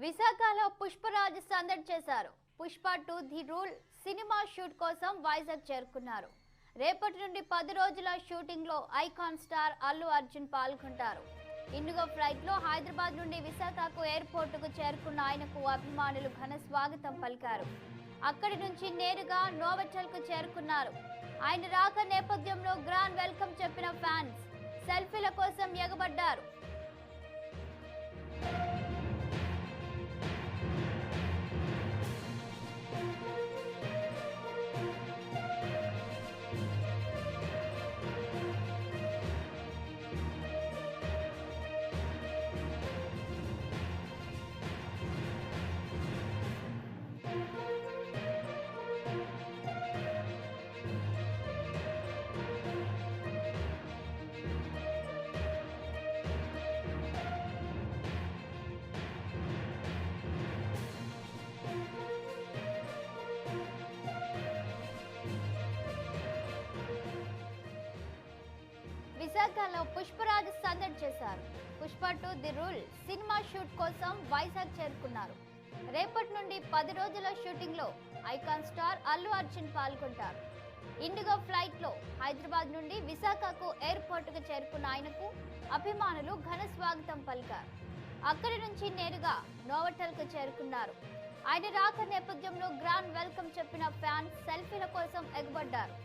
విశాఖలో పుష్పరాజ్ సందడి చేశారు. Pushpa 2 the rule cinema shoot కోసం వైజాగ్ చేరుకున్నారు. రేపటి నుండి 10 రోజుల షూటింగ్ లో ఐకాన్ స్టార్ అల్లు అర్జున్ పాల్గొంటారు. ఇండిగో ఫ్లైట్ లో హైదరాబాద్ నుండి విశాఖకు ఎయిర్పోర్ట్ కు చేరుకున్న ఆయనకు అభిమానులు ఘన స్వాగతం పలికారు. అక్కడి నుంచి నేరుగా నోవోటెల్ కు చేరుకున్నారు. ఆయన రాక నేపథ్యంలో గ్రాండ్ వెల్కమ్ చెప్పిన ఫ్యాన్స్ సెల్ఫీల కోసం ఎగబడ్డారు. విశాఖలో పుష్పరాజ్ సందడి చేశారు. Pushpa 2 the rule cinema shoot కోసం వైజాగ్ చేరుకున్నారు. రేపటి నుండి 10 రోజుల షూటింగ్ లో ఐకాన్ స్టార్ అల్లు అర్జున్ పాల్గొంటారు. ఇండిగో ఫ్లైట్ లో హైదరాబాద్ నుండి విశాఖకు ఎయిర్పోర్ట్ కు చేరుకున్న ఆయనకు అభిమానులు ఘన స్వాగతం పలికారు. అక్కడి నుంచి నేరుగా నోవోటెల్ కు చేరుకున్నారు. ఆయన రాక నేపథ్యంలో గ్రాండ్ వెల్కమ్ చెప్పిన ఫ్యాన్స్ సెల్ఫీల కోసం ఎగబడ్డారు.